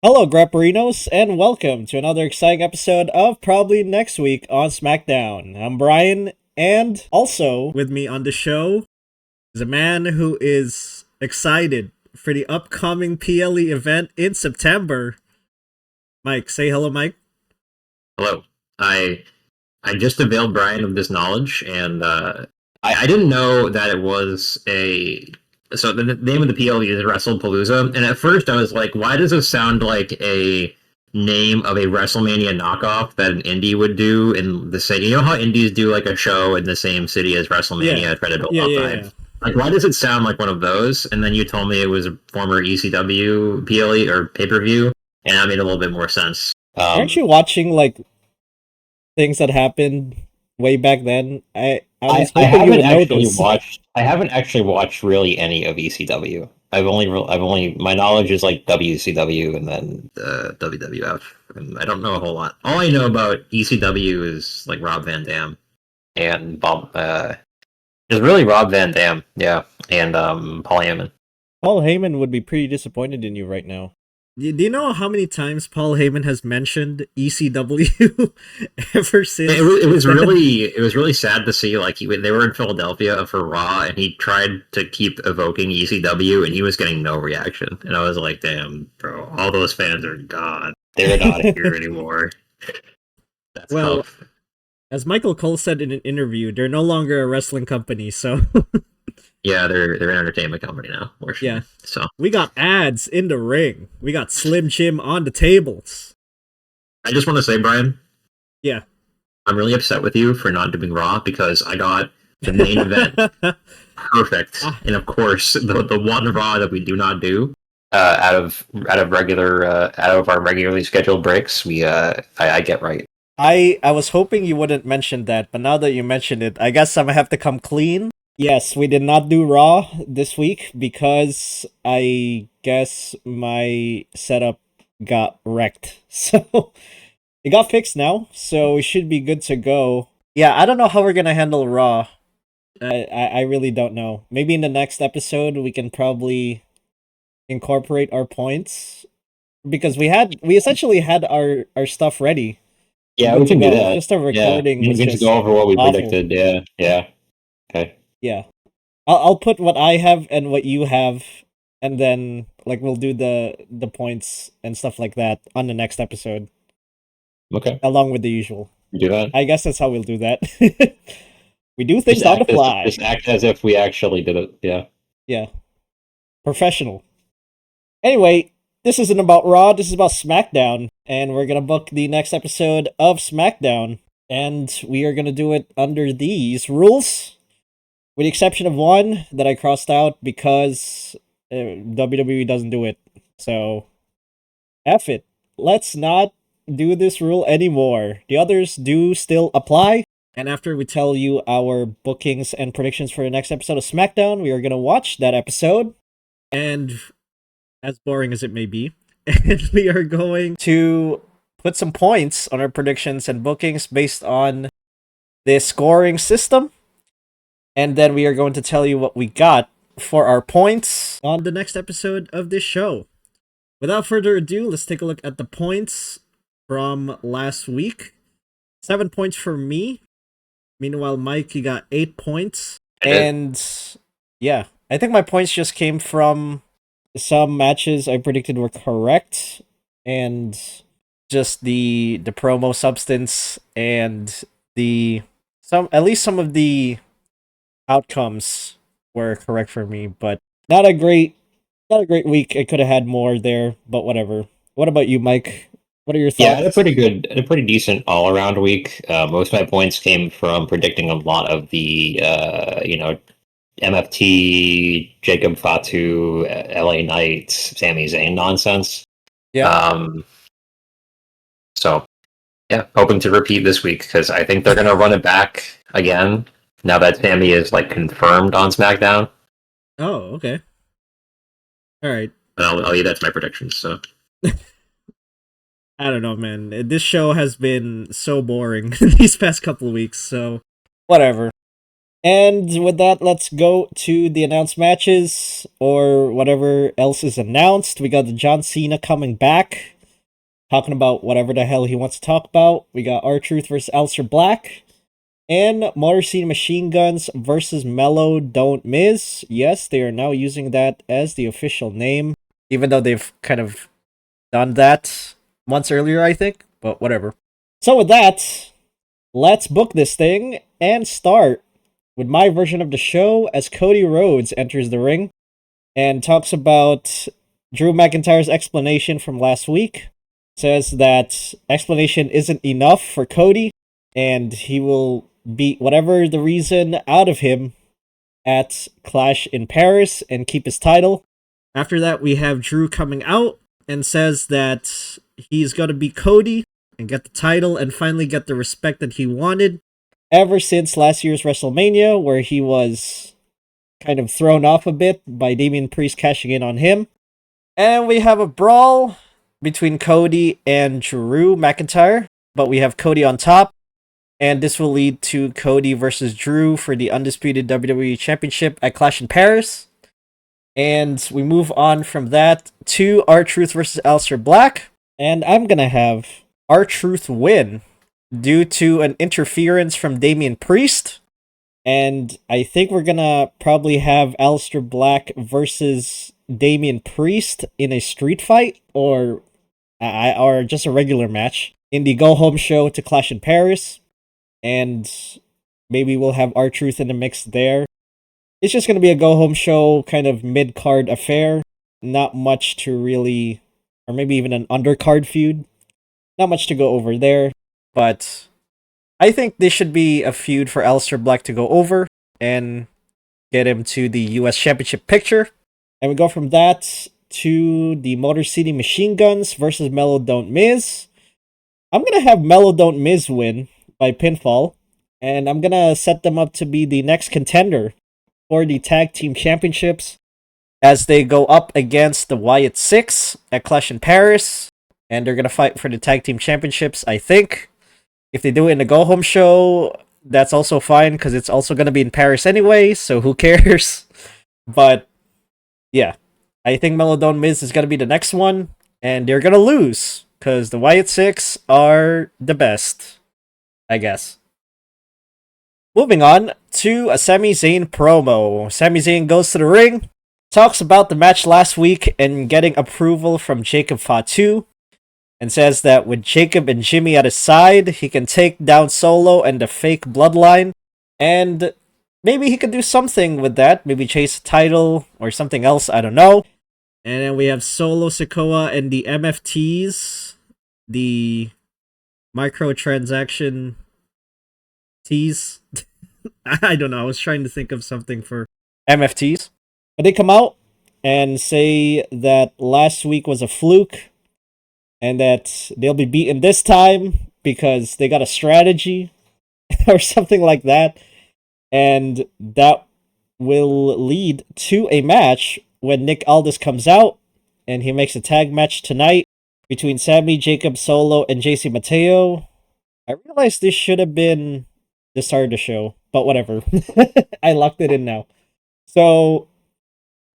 Hello, Grapperinos, and welcome to another exciting episode of Probably Next Week on Smackdown. I'm Bryon, and also with me on the show is a man who is excited for the upcoming PLE event in September. Mike, say hello, Mike. Hello. I just availed Bryon of this knowledge, and I didn't know that it was a. So the name of the PLE is Wrestlepalooza, and at first I was like, why does this sound like a name of a WrestleMania knockoff that an indie would do in the city? You know how indies do like a show in the same city as WrestleMania, try to build up hype? Like, why does it sound like one of those? And then you told me it was a former ECW PLE or pay-per-view, and that made a little bit more sense. Aren't you watching like things that happened way back then? I haven't actually watched really any of ECW. I've only my knowledge is like WCW and then the WWF, and I don't know a whole lot. All I know about ECW is like Rob Van Dam and just really Rob Van Dam, yeah, and Paul Heyman. Paul Heyman would be pretty disappointed in you right now. Do you know how many times Paul Heyman has mentioned ECW ever since? It was really sad to see. Like they were in Philadelphia for Raw, and he tried to keep evoking ECW, and he was getting no reaction. And I was like, "Damn, bro! All those fans are gone. They're not here anymore." That's tough. As Michael Cole said in an interview, they're no longer a wrestling company, so. Yeah, they're an entertainment company now. Yeah. So we got ads in the ring. We got Slim Jim on the tables. I just want to say, Bryon. Yeah. I'm really upset with you for not doing Raw because I got the main event perfect, and of course the one Raw that we do not do out of our regularly scheduled breaks, I get right. I was hoping you wouldn't mention that, but now that you mentioned it, I guess I'm gonna have to come clean. Yes, we did not do Raw this week because I guess my setup got wrecked. So it got fixed now, so we should be good to go. Yeah, I don't know how we're gonna handle Raw. I really don't know. Maybe in the next episode we can probably incorporate our points because we essentially had our stuff ready. Yeah, we can do that. Just a recording. Yeah, we can just go over what we predicted. Yeah. Okay. Yeah, I'll put what I have and what you have, and then like we'll do the points and stuff like that on the next episode. Okay. Along with the usual. Do that. I guess that's how we'll do that. We do things on the fly. Just act as if we actually did it. Yeah. Yeah. Professional. Anyway, this isn't about Raw. This is about Smackdown, and we're gonna book the next episode of Smackdown, and we are gonna do it under these rules. With the exception of one that I crossed out because WWE doesn't do it. So, F it. Let's not do this rule anymore. The others do still apply. And after we tell you our bookings and predictions for the next episode of SmackDown, we are going to watch that episode. And as boring as it may be, and we are going to put some points on our predictions and bookings based on the scoring system. And then we are going to tell you what we got for our points on the next episode of this show. Without further ado, let's take a look at the points from last week. 7 points for me. Meanwhile, Mike, you got 8 points. And yeah, I think my points just came from some matches I predicted were correct. And just the promo substance and at least some of the outcomes were correct for me, but not a great week. I could have had more there, but whatever. What about you, Mike? What are your thoughts? Yeah, I had a pretty decent all-around week. Most of my points came from predicting a lot of the MFT, Jacob Fatu, LA Knight, Sami Zayn nonsense. Yeah. So yeah, hoping to repeat this week because I think they're gonna run it back again. Now that Sami is like confirmed on SmackDown. Oh, okay. All right. I'll leave that to my predictions. So I don't know, man. This show has been so boring these past couple of weeks. So whatever. And with that, let's go to the announced matches or whatever else is announced. We got the John Cena coming back. talking about whatever the hell he wants to talk about. We got R-Truth versus Aleister Black. And Motor City Machine Guns versus Mellow Don't Miz. Yes, they are now using that as the official name, even though they've kind of done that months earlier, I think, but whatever. So with that, let's book this thing and start with my version of the show as Cody Rhodes enters the ring and talks about Drew McIntyre's explanation from last week. Says that explanation isn't enough for Cody, and he will beat whatever the reason out of him at Clash in Paris and keep his title. After that, we have Drew coming out and says that he's going to beat Cody and get the title and finally get the respect that he wanted ever since last year's WrestleMania, where he was kind of thrown off a bit by Damian Priest cashing in on him. And we have a brawl between Cody and Drew McIntyre, but we have Cody on top. And this will lead to Cody versus Drew for the undisputed WWE Championship at Clash in Paris. And we move on from that to R-Truth versus Aleister Black. And I'm going to have R-Truth win due to an interference from Damian Priest. And I think we're going to probably have Aleister Black versus Damian Priest in a street fight or just a regular match in the go-home show to Clash in Paris. And maybe we'll have R-Truth in the mix there. It's just going to be a go-home show, kind of mid-card affair. Not much to really... Or maybe even an undercard feud. Not much to go over there. But I think this should be a feud for Aleister Black to go over and get him to the US Championship picture. And we go from that to the Motor City Machine Guns versus Mellow Don't Miz. I'm going to have Mellow Don't Miz win by pinfall, and I'm gonna set them up to be the next contender for the tag team championships as they go up against the Wyatt Six at Clash in Paris, and they're gonna fight for the tag team championships. I think if they do it in the go home show, that's also fine because it's also gonna be in Paris anyway, so who cares? But yeah, I think Mellow Don't Miz is gonna be the next one, and they're gonna lose because the Wyatt Six are the best, I guess. Moving on to a Sami Zayn promo. Sami Zayn goes to the ring, talks about the match last week and getting approval from Jacob Fatu, and says that with Jacob and Jimmy at his side, he can take down Solo and the fake bloodline, and maybe he could do something with that, maybe chase a title or something else, I don't know. And then we have Solo Sikoa and the MFTs, the microtransaction teas. I don't know. I was trying to think of something for MFTs. But they come out and say that last week was a fluke and that they'll be beaten this time because they got a strategy or something like that. And that will lead to a match when Nick Aldis comes out and he makes a tag match tonight between Sami, Jacob, Solo, and JC Mateo. I realized this should have been the start of the show, but whatever. I locked it in now. So,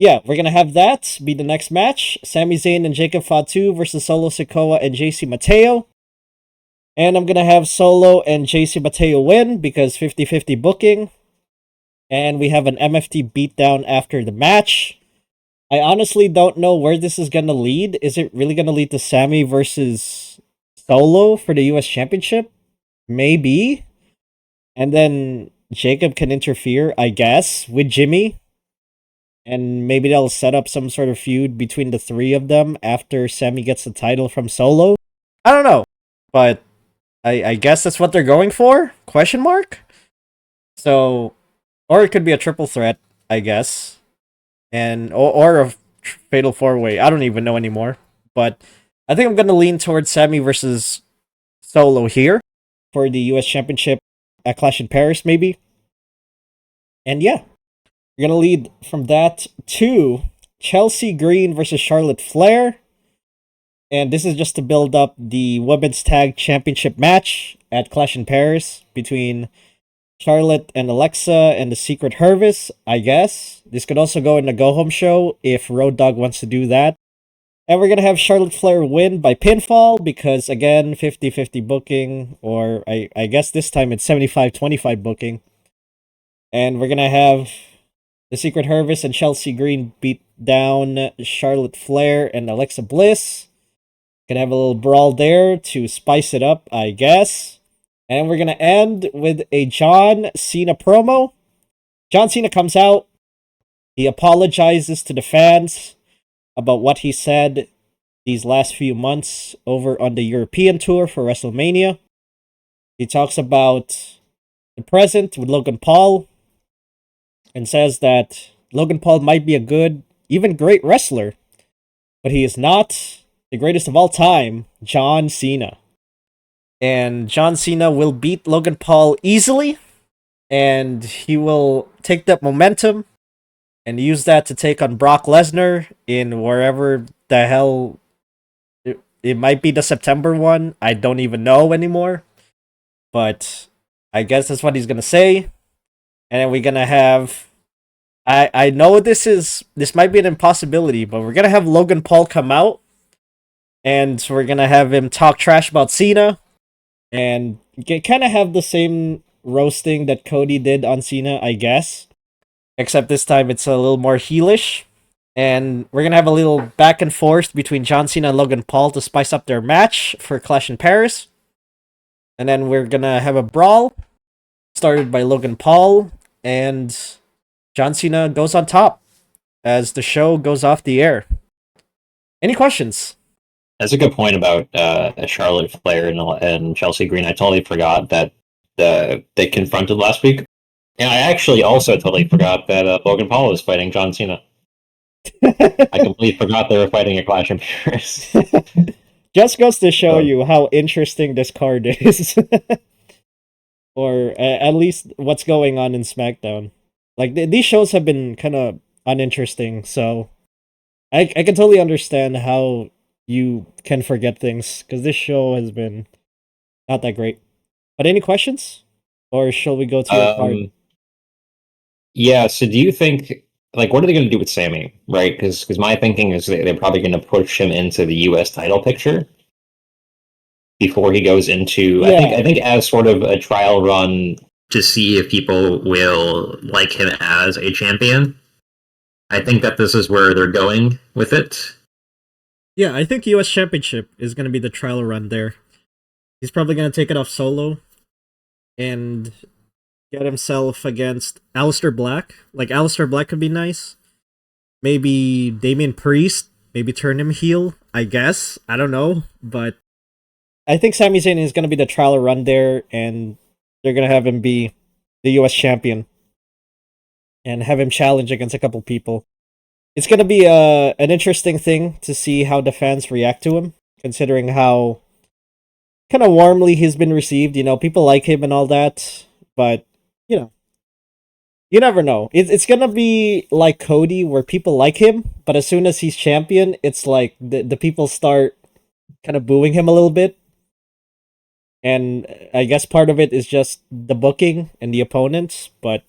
yeah, we're going to have that be the next match. Sami Zayn and Jacob Fatu versus Solo Sikoa and JC Mateo. And I'm going to have Solo and JC Mateo win because 50-50 booking. And we have an MFT beatdown after the match. I honestly don't know where this is going to lead. Is it really going to lead to Sami versus Solo for the US Championship? Maybe. And then Jacob can interfere, I guess, with Jimmy. And maybe they'll set up some sort of feud between the three of them after Sami gets the title from Solo. I don't know. But I guess that's what they're going for? Question mark? So, or it could be a triple threat, I guess. And or a fatal four-way. I don't even know anymore. But I think I'm going to lean towards Sami versus Solo here for the US Championship at Clash in Paris, maybe. And yeah, we're going to lead from that to Chelsea Green versus Charlotte Flair. And this is just to build up the Women's Tag Championship match at Clash in Paris between Charlotte and Alexa and the Secret Hervis, I guess. This could also go in the go-home show if Road Dogg wants to do that. And we're going to have Charlotte Flair win by pinfall because, again, 50-50 booking, or I guess this time it's 75-25 booking. And we're going to have the Secret Harvest and Chelsea Green beat down Charlotte Flair and Alexa Bliss. Gonna have a little brawl there to spice it up, I guess. And we're gonna end with a John Cena promo. John Cena comes out. He apologizes to the fans about what he said these last few months over on the European tour for WrestleMania. He talks about the present with Logan Paul and says that Logan Paul might be a good, even great wrestler, but he is not the greatest of all time, John Cena. And John Cena will beat Logan Paul easily, and he will take that momentum and use that to take on Brock Lesnar in wherever the hell it might be, the September one. I don't even know anymore. But I guess that's what he's gonna say. And then we're gonna have, I know this might be an impossibility, but we're gonna have Logan Paul come out and we're gonna have him talk trash about Cena and kind of have the same roasting that Cody did on Cena, I guess. Except this time it's a little more heelish. And we're gonna have a little back and forth between John Cena and Logan Paul to spice up their match for Clash in Paris. And then we're gonna have a brawl started by Logan Paul, and John Cena goes on top as the show goes off the air. Any questions? That's a good point about Charlotte Flair and Chelsea Green. I totally forgot that they confronted last week. And I actually also totally forgot that Logan Paul was fighting John Cena. I completely forgot they were fighting a Clash in Paris. Just goes to show you how interesting this card is. Or at least what's going on in SmackDown. Like, these shows have been kind of uninteresting, so I can totally understand how you can forget things, because this show has been not that great. But any questions? Or shall we go to your card? Yeah, so do you think, like, what are they going to do with Sami, right? Because my thinking is they're probably going to push him into the U.S. title picture before he goes into, Yeah. I think as sort of a trial run to see if people will like him as a champion. I think that this is where they're going with it. Yeah, I think US Championship is going to be the trial run there. He's probably going to take it off solo and get himself against Aleister Black. Like, Aleister Black could be nice. Maybe Damian Priest. Maybe turn him heel, I guess. I don't know. But I think Sami Zayn is going to be the trial run there, and they're going to have him be the US champion and have him challenge against a couple people. It's going to be an interesting thing to see how the fans react to him, considering how kind of warmly he's been received. You know, people like him and all that, but, you know, you never know. It's going to be like Cody, where people like him, but as soon as he's champion, it's like the people start kind of booing him a little bit. And I guess part of it is just the booking and the opponents, but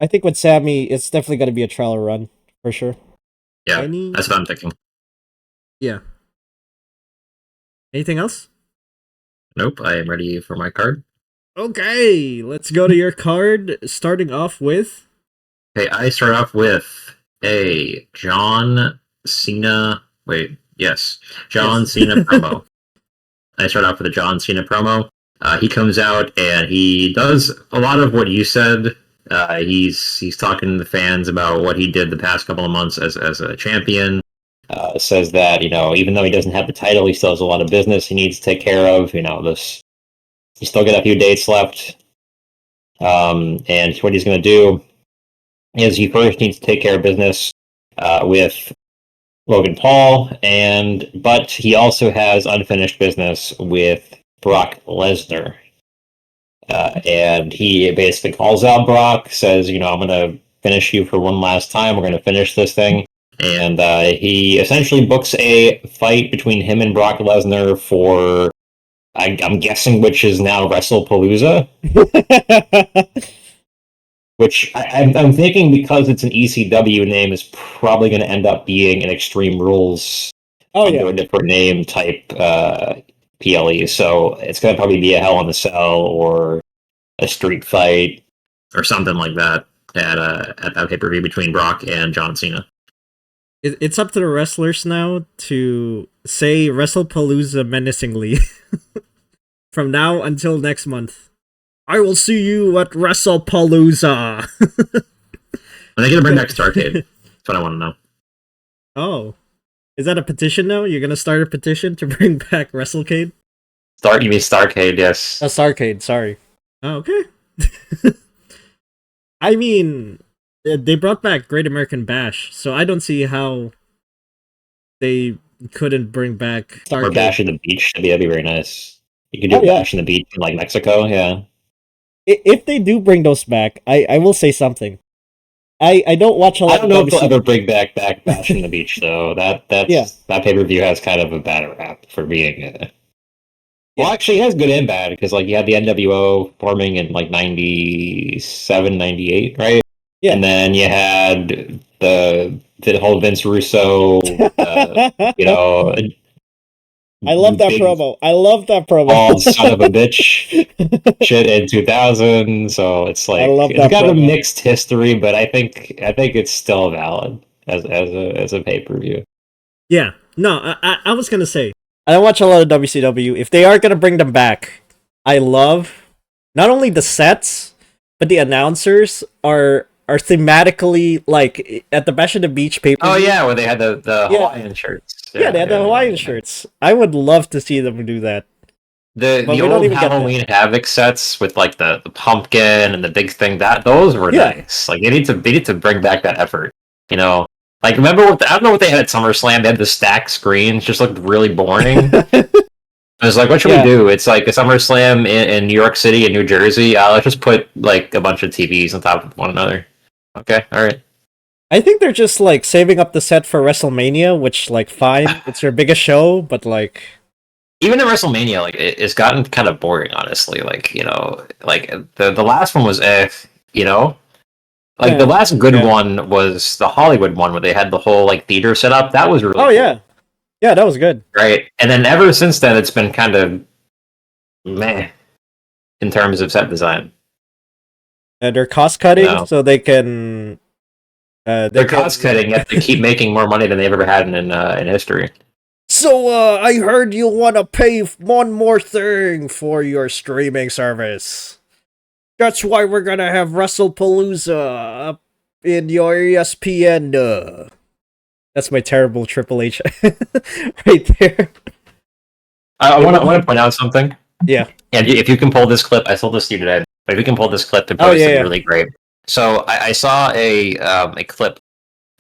I think with Sami, it's definitely going to be a trial run, for sure. Yeah, that's what I'm thinking. Yeah. Anything else? Nope, I am ready for my card. Okay, let's go to your card, starting off with... Okay, I start off with a John Cena... John Cena promo. I start off with a John Cena promo. He comes out and he does a lot of what you said. He's talking to the fans about what he did the past couple of months as a champion. Says that, you know, even though he doesn't have the title, he still has a lot of business he needs to take care of. You know, he's still got a few dates left. And what he's going to do is he first needs to take care of business with Logan Paul, but he also has unfinished business with Brock Lesnar. And he basically calls out Brock, says, you know, I'm going to finish you for one last time. We're going to finish this thing. And he essentially books a fight between him and Brock Lesnar for, I'm guessing, which is now Wrestlepalooza. Which I'm thinking, because it's an ECW name, is probably going to end up being an Extreme Rules Oh under yeah. a different name type PLE. So it's gonna probably be a Hell in a Cell or a street fight or something like that at that pay per view between Brock and John Cena. It's up to the wrestlers now to say Wrestlepalooza menacingly from now until next month. I will see you at Wrestlepalooza. Are they gonna bring back Starcade? That's what I want to know. Oh, is that a petition now? You're gonna start a petition to bring back WrestleCade? You mean Starcade? Yes. Oh, Starcade. Sorry. Oh, okay. I mean, they brought back Great American Bash, so I don't see how they couldn't bring back Or Starcade. Bash in the Beach. That'd be very nice. You could do Bash in the Beach in like Mexico. Yeah. If they do bring those back, I will say something. I don't watch a lot. I don't know if they'll ever bring back Bash in the Beach though. That pay per view has kind of a bad rap for being. Well, actually, it has good and bad because like you had the NWO forming in like 97, 98, right? Yeah, and then you had the whole Vince Russo, you know. I love that promo. Bald son of a bitch shit in 2000. So it's like it's got a mixed history, but I think it's still valid as a pay per view. Yeah, no, I was gonna say I watch a lot of WCW. If they are gonna bring them back, I love not only the sets, but the announcers are thematically like at the Bash at the Beach paper. Oh yeah, where they had the Hawaiian shirts. Yeah, they had the Hawaiian shirts. I would love to see them do that. The old Halloween Havoc sets with like the pumpkin and the big thing, those were nice. Like they need to bring back that effort. You know, like remember I don't know what they had at SummerSlam. They had the stacked screens, just looked really boring. I was like, what should we do? It's like a SummerSlam in New York City and New Jersey. Let's just put like a bunch of TVs on top of one another. Okay, all right. I think they're just like saving up the set for WrestleMania, which like fine, it's their biggest show, but like even in WrestleMania, like it's gotten kind of boring, honestly. Like like the last one was you know, like the last good one was the Hollywood one where they had the whole like theater set up. That was really cool. Yeah, that was good. Right, and then ever since then, it's been kind of meh in terms of set design. They're cost cutting, so they can. They're cost cutting, yet they keep making more money than they've ever had in history. So, I heard you want to pay one more thing for your streaming service. That's why we're gonna have Wrestlepalooza up in your ESPN. That's my terrible Triple H right there. I want to point out something. Yeah. And if you can pull this clip, I told this to you today. But if you can pull this clip to post it, really great. So I saw a clip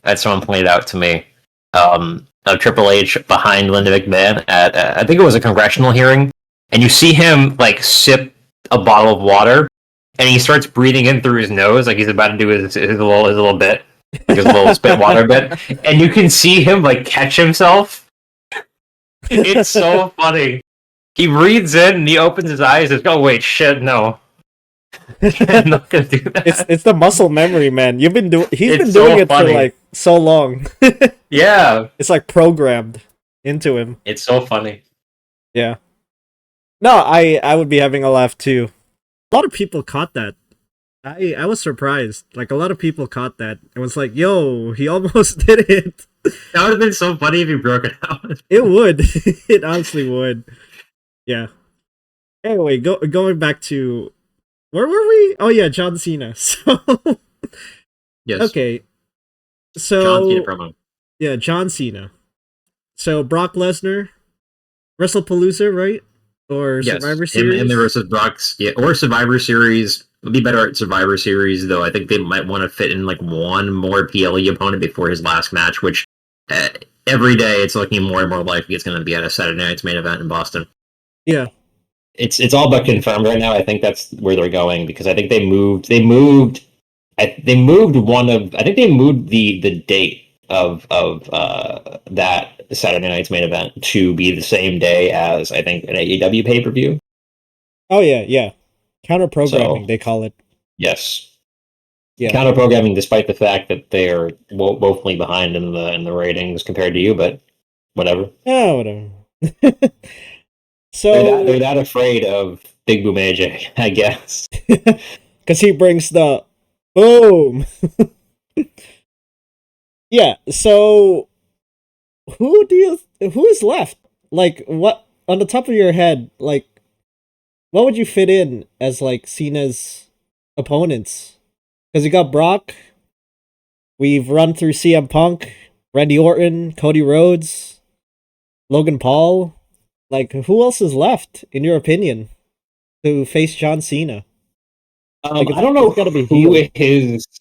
that someone pointed out to me of Triple H behind Linda McMahon at I think it was a congressional hearing, and you see him like sip a bottle of water, and he starts breathing in through his nose like he's about to do his little bit, like his little spit water bit, and you can see him like catch himself. It's so funny. He breathes in and he opens his eyes and goes, "Oh wait, shit, no." I'm not gonna do that. It's the muscle memory, man. He's been doing it for like so long. Yeah. It's like programmed into him. It's so funny. Yeah. No, I would be having a laugh too. A lot of people caught that. I was surprised. Like a lot of people caught that. It was like, yo, he almost did it. That would have been so funny if you broke it out. It would. It honestly would. Yeah. Anyway, going back to where were we? Oh yeah, John Cena. So yes. Okay. So John Cena promo. Yeah, John Cena. So Brock Lesnar, Wrestlepalooza, right? Or Survivor Series? Him versus Brock's, or Survivor Series. Would be better at Survivor Series, though. I think they might want to fit in like one more PLE opponent before his last match, which every day it's looking more and more likely it's going to be at a Saturday Night's Main Event in Boston. Yeah. It's all but confirmed right now. I think that's where they're going because I think they moved the date of that Saturday Night's Main Event to be the same day as I think an AEW pay-per-view. Oh yeah. Counter programming, they call it. Yes. Yeah. Counter programming, despite the fact that they are woefully behind in the ratings compared to you, but whatever. Oh, whatever. They're So, that afraid of Big Boom AJ, I guess. because he brings the boom. Yeah. So, who is left? Like, what on the top of your head? Like, what would you fit in as like Cena's opponents? Because you got Brock. We've run through CM Punk, Randy Orton, Cody Rhodes, Logan Paul. Like, who else is left, in your opinion, to face John Cena? Like, I don't know it's got to be who heel.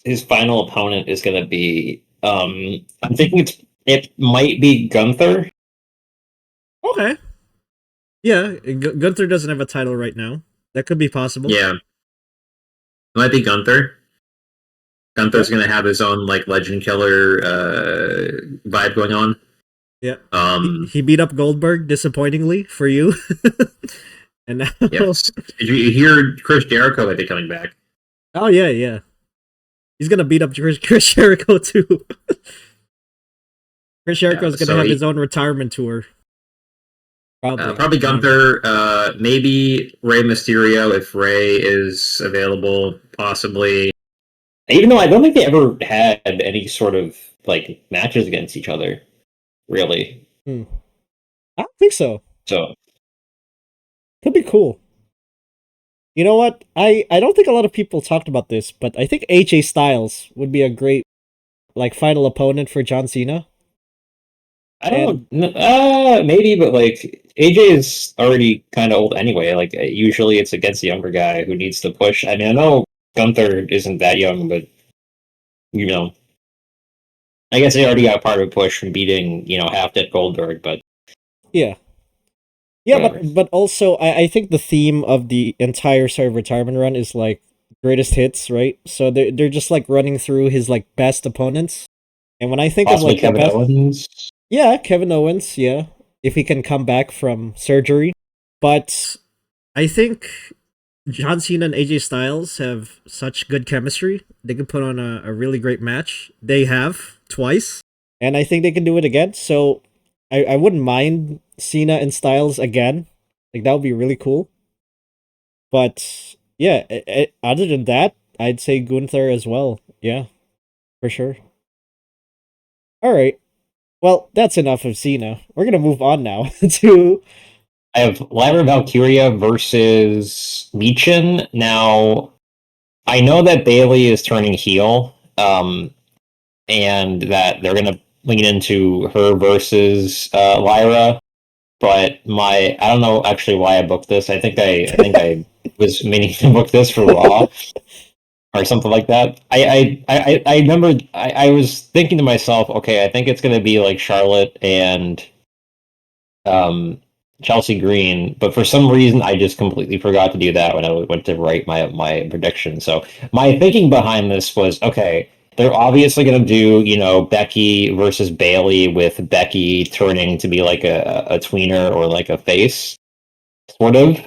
his final opponent is going to be. I'm thinking it might be Gunther. Okay. Yeah, Gunther doesn't have a title right now. That could be possible. Yeah, it might be Gunther. Gunther's Yeah. going to have his own like legend killer vibe going on. Yeah. He beat up Goldberg, disappointingly for you. And now, Yes. Did you hear Chris Jericho might be coming back? oh yeah, yeah, he's gonna beat up Chris Jericho too. Chris Jericho's gonna have his own retirement tour. Probably. Probably Gunther. Maybe Rey Mysterio if Rey is available. Possibly. Even though I don't think they ever had any sort of like matches against each other, really. I don't think so. So Could be cool. You know what? I don't think a lot of people talked about this, but I think AJ Styles would be a great like final opponent for John Cena. I don't know. Maybe, but like AJ is already kind of old anyway. Like usually it's against the younger guy who needs to push. I mean, I know Gunther isn't that young, but you know, I guess they already got part of a push from beating half dead Goldberg. But Yeah. Yeah, whatever. but also I think the theme of the entire sort of retirement run is like greatest hits, right? So they're just like running through his like best opponents. And when I think Possibly of like the Kevin best, Owens. yeah, Kevin Owens, yeah, if he can come back from surgery. But I think John Cena and AJ Styles have such good chemistry. They can put on a really great match. They have twice, and I think they can do it again. So I wouldn't mind Cena and Styles again. Like, that would be really cool. But yeah, other than that, I'd say Gunther as well. Yeah, for sure. All right. Well, that's enough of Cena. We're gonna move on now to. I have Lyra Valkyria versus Michin. Now, I know that Bailey is turning heel, and that they're going to lean into her versus Lyra. But I don't know actually why I booked this. I think I was meaning to book this for Raw or something like that. I remember I was thinking to myself, okay, I think it's going to be like Charlotte and Chelsea Green, but for some reason I just completely forgot to do that when I went to write my prediction. So my thinking behind this was, okay, they're obviously going to do Becky versus Bailey, with Becky turning to be like a tweener or like a face, sort of,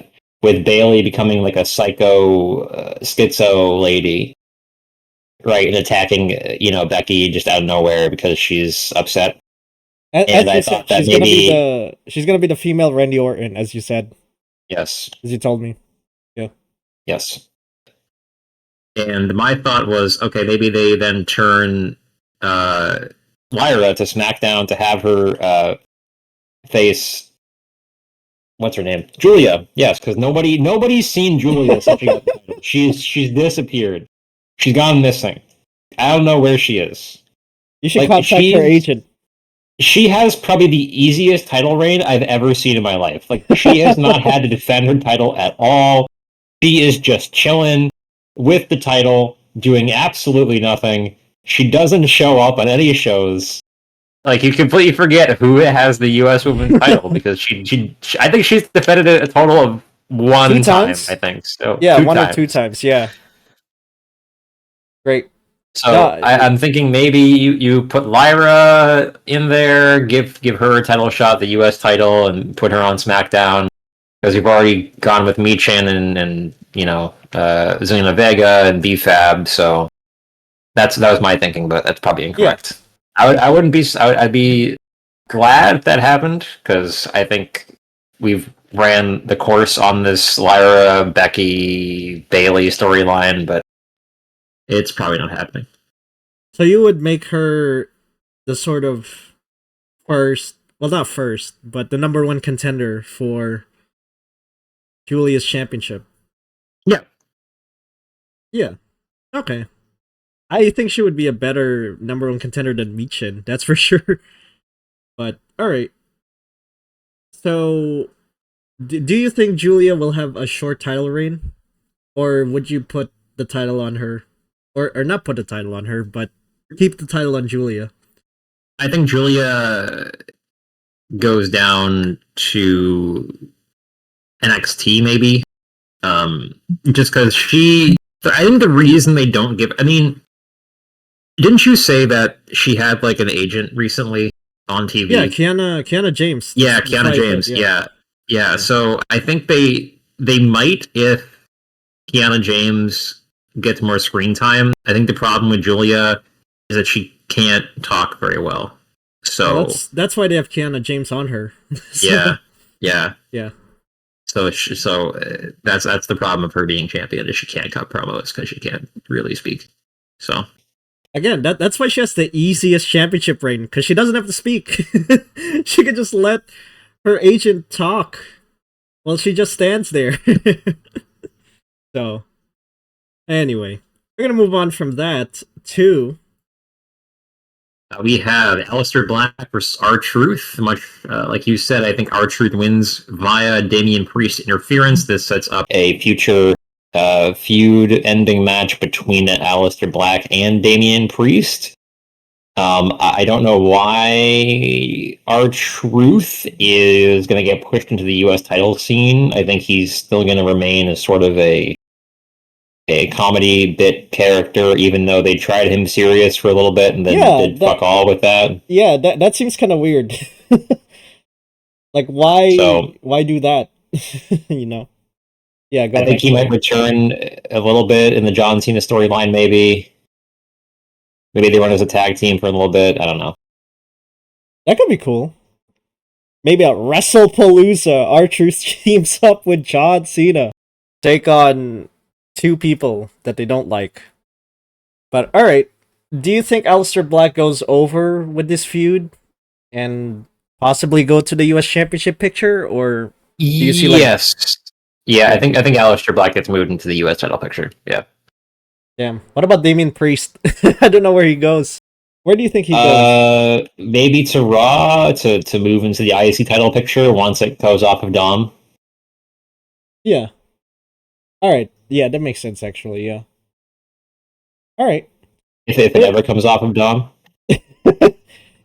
with Bailey becoming like a psycho schizo lady, right, and attacking Becky just out of nowhere because she's upset. As And I you said, thought that maybe she's gonna be the female Randy Orton, as you said, yes. as you told me. Yeah. Yes. And my thought was, okay, maybe they then turn Lyra to SmackDown to have her face. What's her name? Julia. Yes, because nobody's seen Julia since she got the title. She's disappeared. She's gone missing. I don't know where she is. You should Like contact her agent. she has probably the easiest title reign I've ever seen in my life. Like she has not had to defend her title at all. She is just chilling with the title, doing absolutely nothing. She doesn't show up on any shows. Like you completely forget who has the U.S. Women's title because she I think she's defended it a total of one Two time. times? I think so. Yeah, Two one or times. two times. Yeah. Great. So No, I'm thinking maybe you put Lyra in there, give her a title shot, the U.S. title, and put her on SmackDown. Because you've already gone with Michin and Zelina Vega and B-Fab, so that was my thinking, but that's probably incorrect. Yeah. I wouldn't be. I'd be glad that happened because I think we've ran the course on this Lyra, Becky, Bailey storyline, but it's probably not happening. So you would make her the sort of first, well, not first, but the number one contender for Julia's championship. Yeah. Yeah. Okay. I think she would be a better number one contender than Michin, that's for sure. But, alright. So, do you think Julia will have a short title reign? Or would you put the title on her? Or not put the title on her, but keep the title on Julia? I think Julia goes down to NXT maybe. Just because I think the reason they don't give, I mean, didn't you say that she had like an agent recently on TV? Yeah, Kiana James. Yeah, Kiana James. Yeah. So I think they might if Kiana James gets more screen time. I think the problem with Julia is that she can't talk very well. So well, that's why they have Kiana James on her. So, yeah. So that's the problem of her being champion is she can't cut promos because she can't really speak. So again, that's why she has the easiest championship reign because she doesn't have to speak. She can just let her agent talk while she just stands there. So anyway, we're gonna move on from that to we have Aleister Black versus R-Truth. Much like you said, I think R-Truth wins via Damian Priest interference. This sets up a future feud-ending match between Aleister Black and Damian Priest. I don't know why R-Truth is going to get pushed into the U.S. title scene. I think he's still going to remain as sort of a comedy bit character, even though they tried him serious for a little bit and then did fuck all with that. Yeah, that seems kind of weird. Like, why do that? You know? Yeah, go ahead. I think he might return a little bit in the John Cena storyline, maybe. Maybe they run as a tag team for a little bit. I don't know. That could be cool. Maybe a Wrestlepalooza. R-Truth teams up with John Cena. Take on two people that they don't like. But alright, do you think Aleister Black goes over with this feud and possibly go to the US Championship picture, or do you see yes. Yeah, I think Aleister Black gets moved into the US title picture. Yeah. Damn. What about Damian Priest? I don't know where he goes. Where do you think he goes? Maybe to Raw to move into the IC title picture once it goes off of Dom. Yeah. Alright. Yeah, that makes sense, actually, yeah. Alright. If it ever comes off of Dom.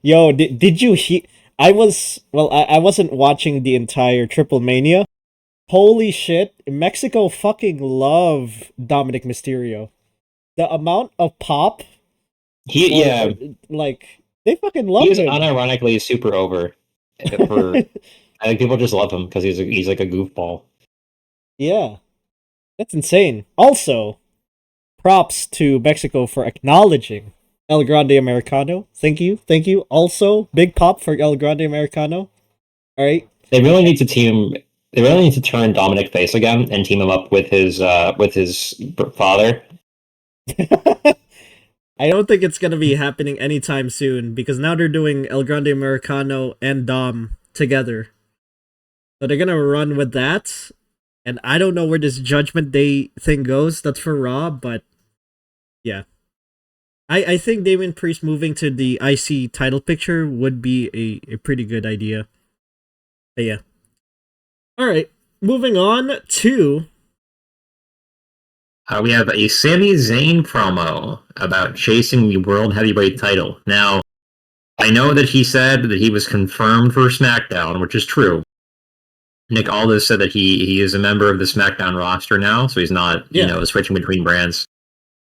Yo, did you hear... I wasn't watching the entire Triple Mania. Holy shit, Mexico fucking love Dominic Mysterio. The amount of pop... Like, they fucking love him. He's unironically super over. I think people just love him because he's like a goofball. Yeah. That's insane. Also, props to Mexico for acknowledging El Grande Americano. Thank you. Also, big pop for El Grande Americano. Alright. They really need to turn Dominic face again and team him up with his father. I don't think it's gonna be happening anytime soon because now they're doing El Grande Americano and Dom together. So they're gonna run with that. And I don't know where this Judgment Day thing goes. That's for Raw, but yeah. I think Damian Priest moving to the IC title picture would be a pretty good idea. But yeah. Alright, moving on to... we have a Sami Zayn promo about chasing the World Heavyweight title. Now, I know that he said that he was confirmed for SmackDown, which is true. Nick Aldis said that he is a member of the SmackDown roster now, so he's not, switching between brands.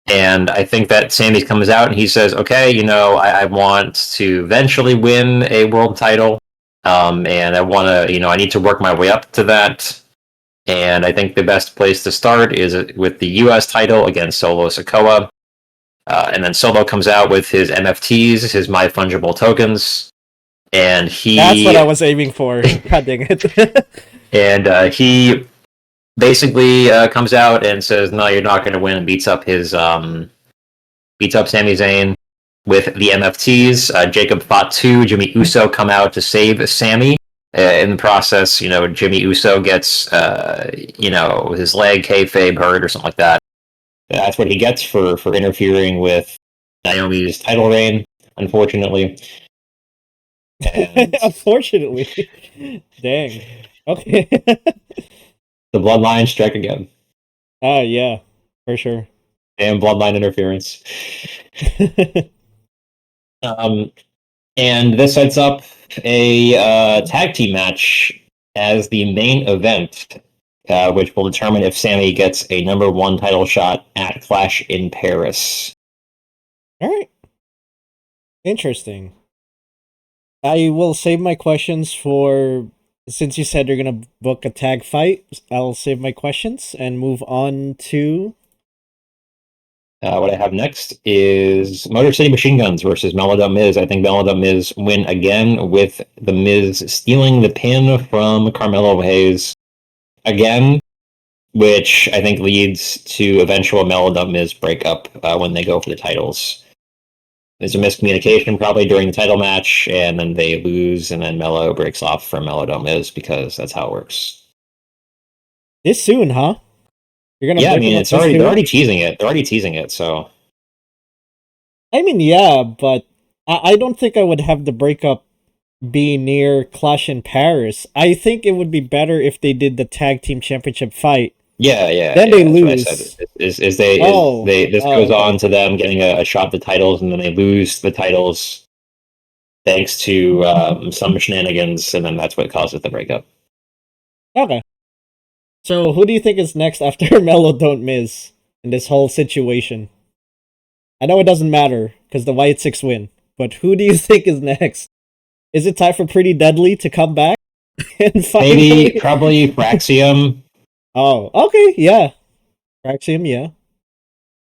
And I think that Sami comes out and he says, okay, I want to eventually win a world title. And I want to, I need to work my way up to that. And I think the best place to start is with the US title against Solo Sikoa. And then Solo comes out with his MFTs, his My Fungible Tokens. and That's what I was aiming for. God dang it. he basically comes out and says, "No, you're not going to win," and beats up Sami Zayn with the MFTs. Jacob Fatu, Jimmy Uso come out to save Sami. In the process, Jimmy Uso gets, his leg kayfabe hurt or something like that. That's what he gets for interfering with Naomi's title reign, unfortunately. And Unfortunately. Dang. Okay. the bloodline strike again. Yeah, for sure. And bloodline interference. And this sets up a tag team match as the main event, which will determine if Sami gets a number 1 title shot at Clash in Paris. All right. Interesting. I will save my questions for, since you said you're going to book a tag fight, I'll save my questions and move on to... What I have next is Motor City Machine Guns versus Melodub Miz. I think Melodub Miz win again, with the Miz stealing the pin from Carmelo Hayes again, which I think leads to eventual Melodub Miz breakup when they go for the titles. There's a miscommunication probably during the title match, and then they lose, and then Melo breaks off from Melodub Miz because that's how it works. This soon, huh? You're gonna they're already teasing it. They're already teasing it, so. I mean, yeah, but I don't think I would have the breakup be near Clash in Paris. I think it would be better if they did the tag team championship fight. Yeah. Then they lose. This goes on to them getting a shot at the titles, and then they lose the titles thanks to some shenanigans, and then that's what causes the breakup. Okay. So, who do you think is next after Melo Don't Miz in this whole situation? I know it doesn't matter, because the White Six win, but who do you think is next? Is it time for Pretty Deadly to come back? And finally... probably Fraxium. Oh, okay, yeah. Fraxium, yeah.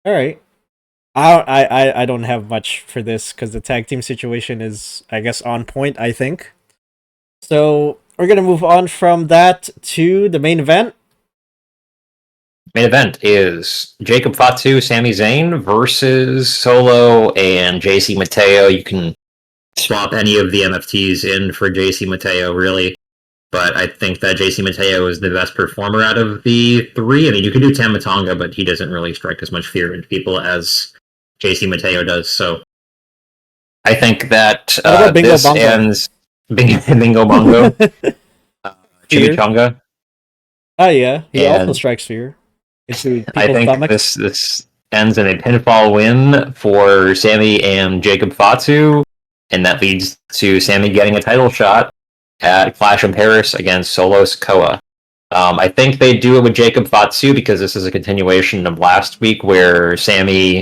Alright. I don't have much for this, because the tag team situation is, I guess, on point, I think. So, we're going to move on from that to the main event. Main event is Jacob Fatu, Sami Zayn versus Solo and JC Mateo. You can swap any of the MFTs in for JC Mateo, really. But I think that JC Mateo is the best performer out of the 3. I mean, you could do Tama Tonga, but he doesn't really strike as much fear into people as JC Mateo does. So I think that this Bongo? Ends... Bingo Bongo. Chimichanga. Oh, yeah. He also strikes fear. I think this ends in a pinfall win for Sami and Jacob Fatu, and that leads to Sami getting a title shot at Clash in Paris against Solo Sikoa. I think they do it with Jacob Fatu because this is a continuation of last week where Sami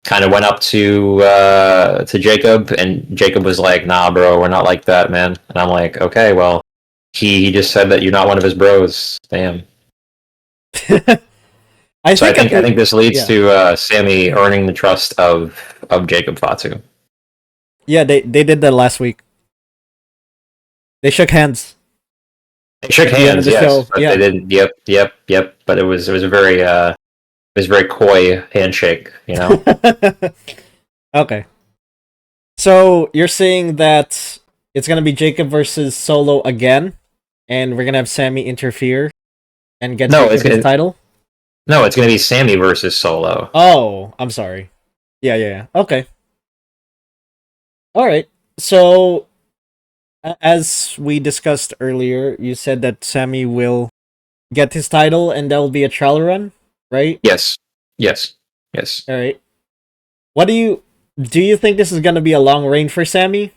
kind of went up to Jacob, and Jacob was like, "Nah, bro, we're not like that, man." And I'm like, "Okay, well, he just said that you're not one of his bros. Damn." I think this leads to Sami earning the trust of Jacob Fatu. Yeah, they did that last week. They shook hands. They shook hands, yes. But they didn't. Yep. But it was a very coy handshake, you know. Okay. So you're saying that it's gonna be Jacob versus Solo again, and we're gonna have Sami interfere and get his title. No, it's going to be Sami versus Solo. Oh, I'm sorry. Yeah. Okay. Alright. So, as we discussed earlier, you said that Sami will get his title and there will be a trial run, right? Yes. Alright. Do you think this is going to be a long reign for Sami?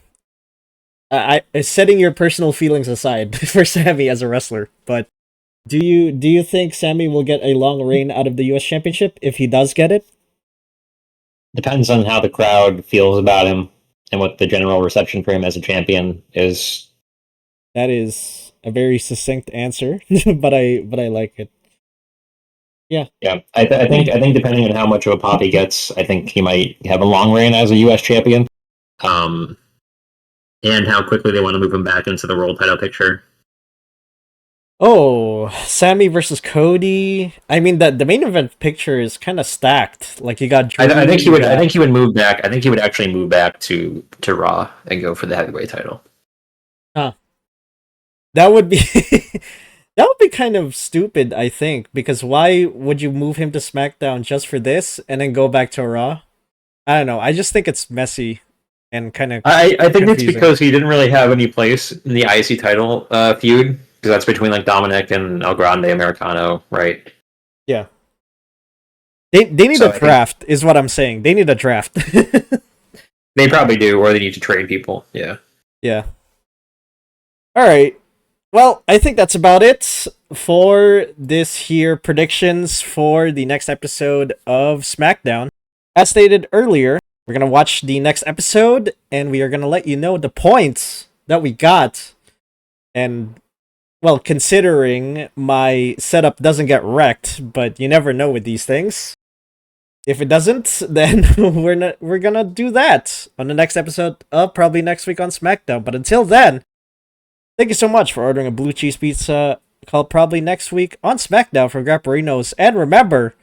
Setting your personal feelings aside for Sami as a wrestler, but do you think Sami will get a long reign out of the US Championship if he does get it? Depends on how the crowd feels about him and what the general reception for him as a champion is. That is a very succinct answer, but I like it. Yeah. I think depending on how much of a pop he gets, I think he might have a long reign as a US champion. and how quickly they want to move him back into the world title picture. Oh, Sami versus Cody. I mean, the main event picture is kind of stacked. Like you got Drew, I think he would move back. I think he would actually move back to Raw and go for the heavyweight title. Huh. That would be that would be kind of stupid, I think, because why would you move him to SmackDown just for this and then go back to Raw? I don't know. I just think it's messy and kind of. I think confusing. It's because he didn't really have any place in the IC title feud, because that's between like Dominic and El Grande Americano, right? Yeah. They need a draft, is what I'm saying. They need a draft. They probably do, or they need to trade people. Yeah. Yeah. All right. Well, I think that's about it for this here predictions for the next episode of SmackDown. As stated earlier, we're going to watch the next episode, and we are going to let you know the points that we got. And, well, considering my setup doesn't get wrecked, but you never know with these things. If it doesn't, then we're going to do that on the next episode of probably next week on SmackDown. But until then, thank you so much for ordering a blue cheese pizza called probably next week on SmackDown from Grapperinos. And remember,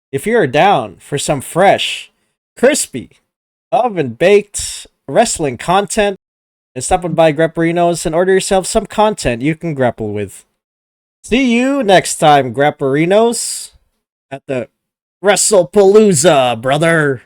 if you're down for some fresh, crispy, oven-baked wrestling content, then stop on by Grapperinos and order yourself some content you can grapple with. See you next time, Grapperinos, at the Wrestlepalooza, brother!